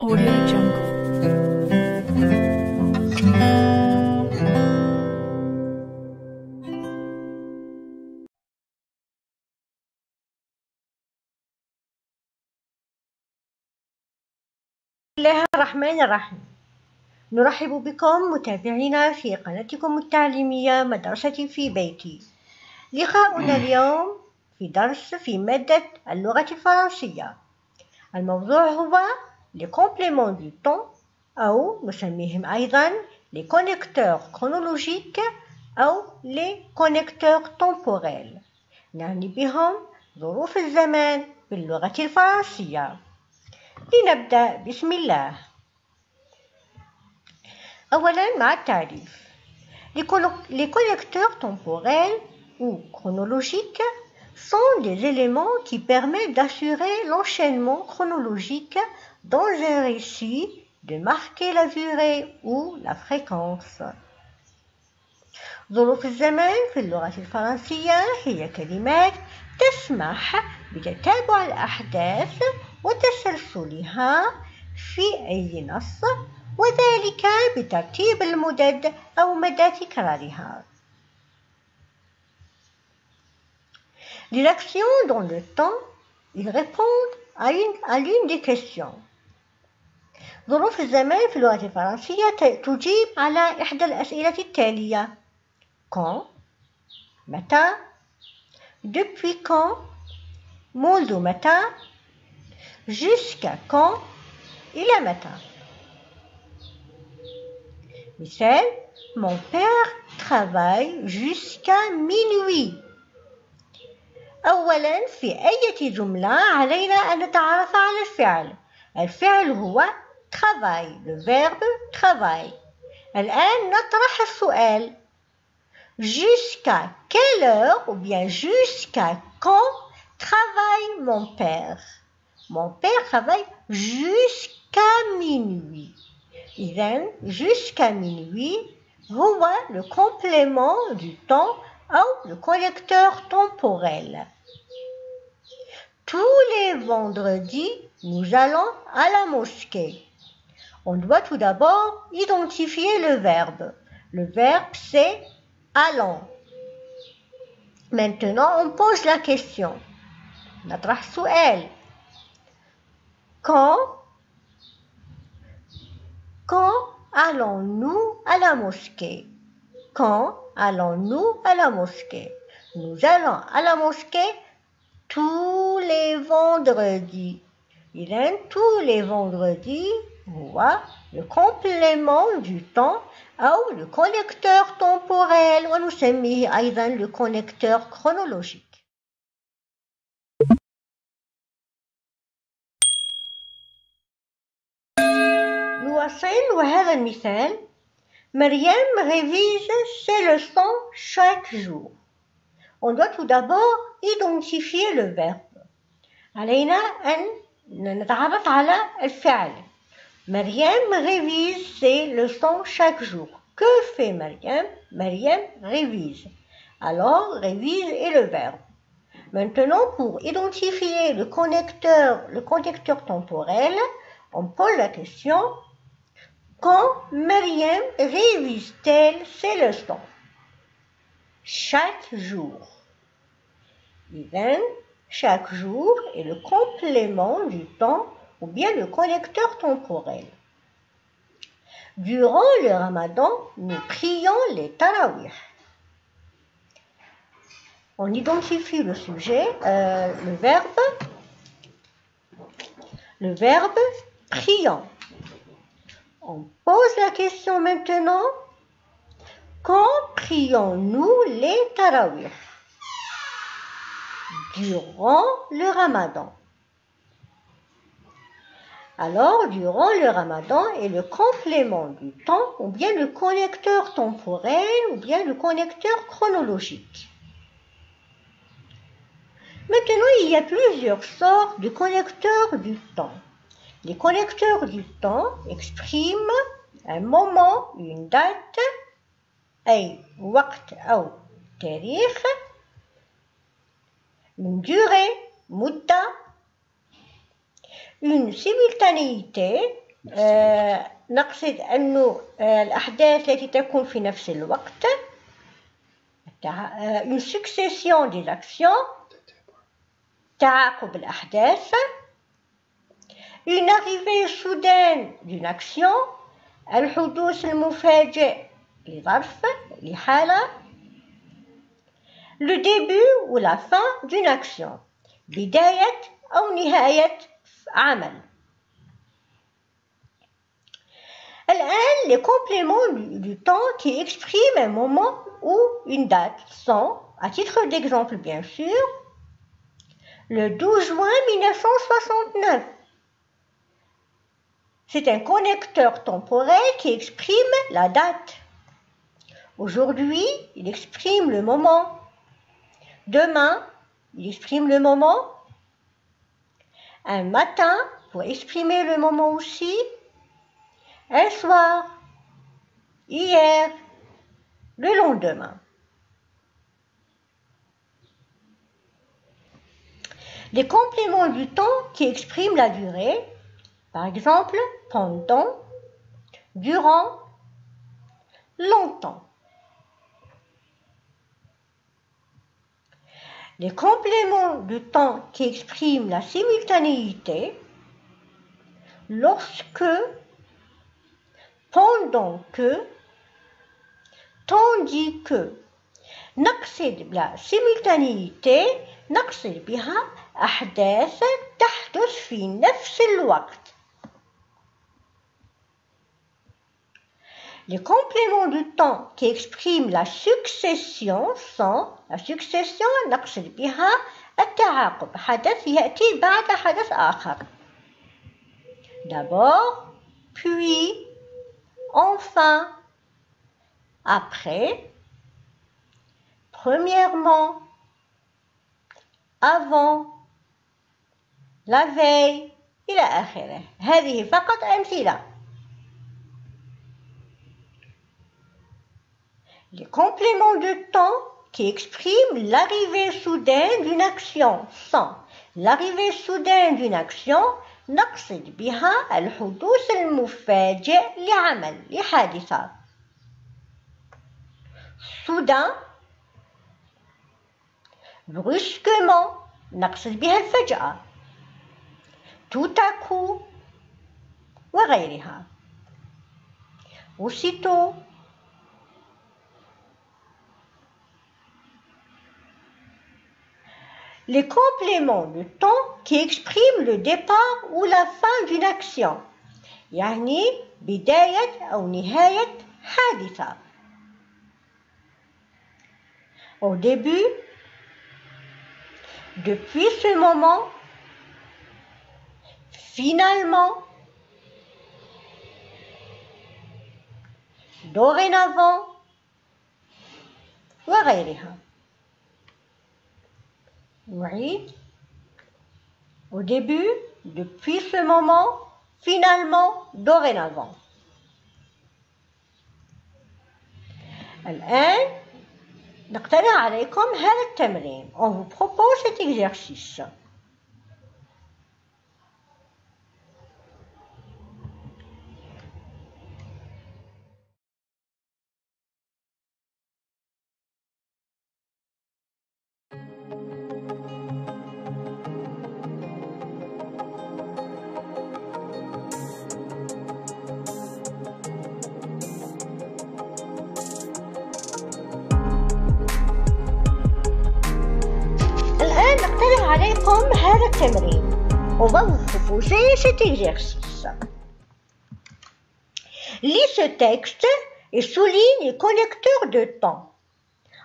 Audio Jungle. بسم الله الرحمن الرحيم. نرحب بكم متابعينا في قناتكم التعليمية مدرستي في بيتي. لقاؤنا اليوم في مادة اللغة الفرنسية. الموضوع هو les compléments du temps أو نسميهم أيضا les connecteurs chronologiques أو les connecteurs temporels. نعني بهم ظروف الزمان باللغة الفرنسية. لنبدأ بسم الله. أولاً مع التعريف. Les connecteurs temporels ou chronologiques sont des éléments qui permettent d'assurer l'enchaînement chronologique dans un récit, de marquer la durée ou la fréquence. ظروف الزمان في اللغة الفرنسية هي كلمات تسمح بتتابع الأحداث وتسلسلها في أي نص، وذلك بترتيب المدد أو مدى تكرارها. Les actions dans le temps, ils répondent à l'une des questions. ظروف الزمان في اللغة الفرنسية تجيب على إحدى الأسئلة التالية: quand, متى, depuis quand, منذ متى, jusqu'à quand, إلى متى. مثال: mon père travaille jusqu'à minuit. أولاً في أي جملة علينا أن نتعرف على الفعل. الفعل هو travail, le verbe travail. الآن نطرح السؤال: jusqu'à quelle heure ou bien jusqu'à quand travaille mon père? Mon père travaille jusqu'à minuit. إذن jusqu'à minuit هو le complément du temps ou le connecteur temporel. Tous les vendredis, nous allons à la mosquée. On doit tout d'abord identifier le verbe. Le verbe c'est allons. Maintenant, on pose la question. نطرح سؤال: Quand allons-nous à la mosquée? Quand allons-nous à la mosquée? Nous allons à la mosquée tous les vendredis. إذن tous les vendredis هو le complément du temps أو le connecteur temporel ونسميه أيضا le connecteur chronologique. نواصل وهذا المثال: مريم révise ses leçons chaque jour. On doit tout d'abord identifier le verbe. علينا أن نتعرف على الفعل. مريم révise ses leçons chaque jour. Que fait Mariam? Mariam révise. Alors, révise est le verbe. Maintenant, pour identifier le connecteur temporel, on pose la question: quand Mariam révise-t-elle ses leçons? Chaque jour. Even, chaque jour est le complément du temps ou bien le connecteur temporel. Durant le Ramadan, nous prions les tarawih. On identifie le sujet, le verbe prions. On pose la question maintenant: quand prions-nous les tarawih? Durant le Ramadan. Alors, durant le Ramadan est le complément du temps ou bien le connecteur temporel ou bien le connecteur chronologique. Maintenant, il y a plusieurs sortes de connecteurs du temps. Les connecteurs du temps expriment un moment, une date, أي وقت أو تاريخ, une durée, مدة, une simultanéité, نقصد أنه الأحداث التي تكون في نفس الوقت une succession des actions تعاقب الأحداث une arrivée soudaine d'une action الحدوث المفاجئ لظرف لحالة le début ou la fin d'une action بداية أو نهاية عمل. الآن les compléments du temps qui expriment un moment ou une date sont, à titre d'exemple bien sûr, le 12 juin 1969. C'est un connecteur temporel qui exprime la date. Aujourd'hui, il exprime le moment. Demain, il exprime le moment. Un matin, pour exprimer le moment aussi. Un soir, hier, le lendemain. Les compléments du temps qui expriment la durée, par exemple, pendant, durant, longtemps. Les compléments du temps qui expriment la simultanéité, lorsque, pendant que, tandis que. نقصد بلا simultanéité نقصد بها أحداث تحدث في نفس الوقت. Les compléments du temps qui expriment la succession sont la succession نقصد بها التعاقب حدث يأتي بعد حدث آخر. D'abord, puis, enfin, après, premièrement, avant, la veille, إلى آخره. هذه فقط أمثلة. Les compléments de temps qui expriment l'arrivée soudaine d'une action sont l'arrivée soudaine d'une action نقصد بها الحدوث المفاجئ لعمل لحادثة. Soudain, brusquement نقصد بها الفجأة. Tout à coup وغيرها. Aussitôt. Les compléments de temps qui expriment le départ ou la fin d'une action يعني بداية أو نهاية حادثة. Au début, depuis ce moment, finalement, dorénavant وغيرها. Oui. Au début, depuis ce moment, finalement, dorénavant. الآن نقترح عليكم هذا التمرين. On vous propose cet exercice. عليكم هذا التمرين. On va vous proposer cet exercice. Lis ce texte et souligne les connecteurs de temps.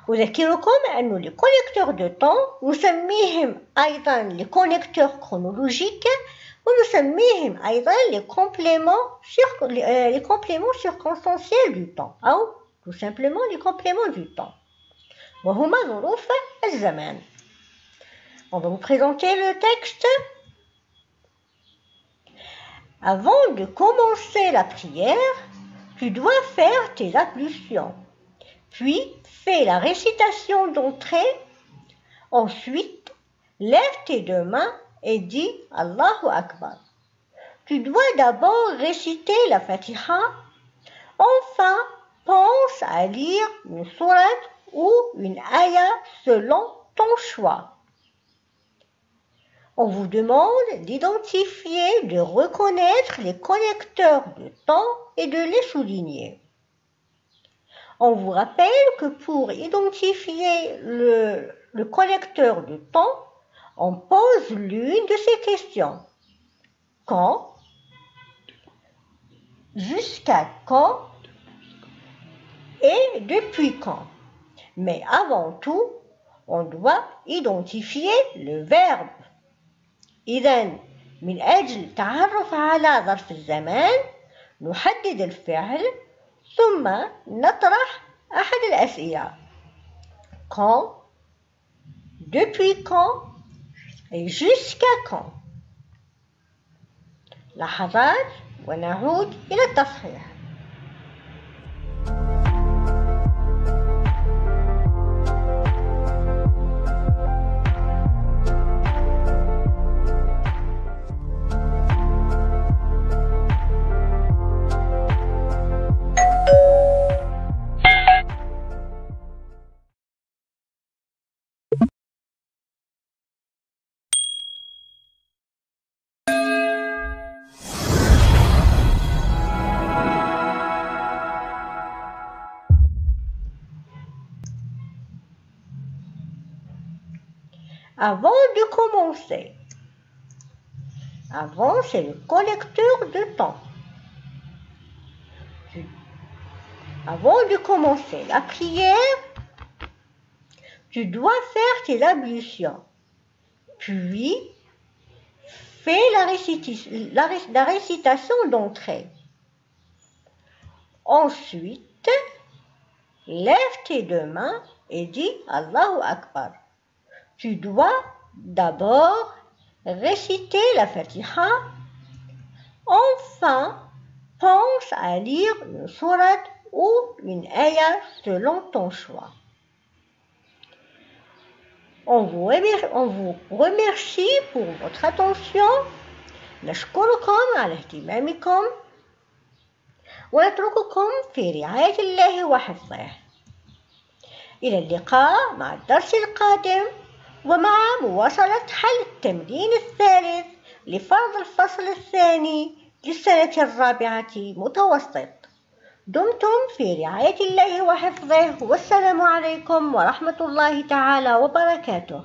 أذكركم أن les connecteurs de temps نسميهم أيضا les connecteurs chronologiques ونسميهم أيضا les compléments circonstanciels du temps أو tout simplement les compléments du temps. وهما ظروف الزمان. On va vous présenter le texte. Avant de commencer la prière, tu dois faire tes ablutions. Puis, fais la récitation d'entrée. Ensuite, lève tes deux mains et dis Allahu Akbar. tu dois d'abord réciter la Fatiha. Enfin, pense à lire une sourate ou une ayah selon ton choix. On vous demande d'identifier, de reconnaître les connecteurs de temps et de les souligner. On vous rappelle que pour identifier le connecteur de temps, on pose l'une de ces questions. Quand? Jusqu'à quand? Et depuis quand? Mais avant tout, on doit identifier le verbe. إذن من أجل التعرف على ظرف الزمان نحدد الفعل ثم نطرح أحد الأسئلة. Quand? Depuis quand? Et jusqu'à quand? لحظات ونعود إلى التصحيح. Avant de commencer, avant c'est le connecteur de temps. Avant de commencer la prière, tu dois faire tes ablutions, puis fais la récitation d'entrée. Ensuite, lève tes deux mains et dis Allahu Akbar. Tu dois d'abord réciter la Fatiha. Enfin, pense à lire une sourate ou une ayah selon ton choix. On vous remercie pour votre attention. نشكركم على اهتمامكم ونترككم في رعاية الله وحفظه. إلى اللقاء مع الدرس القادم ومع مواصلة حل التمرين الثالث لفرض الفصل الثاني للسنة الرابعة متوسط. دمتم في رعاية الله وحفظه والسلام عليكم ورحمة الله تعالى وبركاته.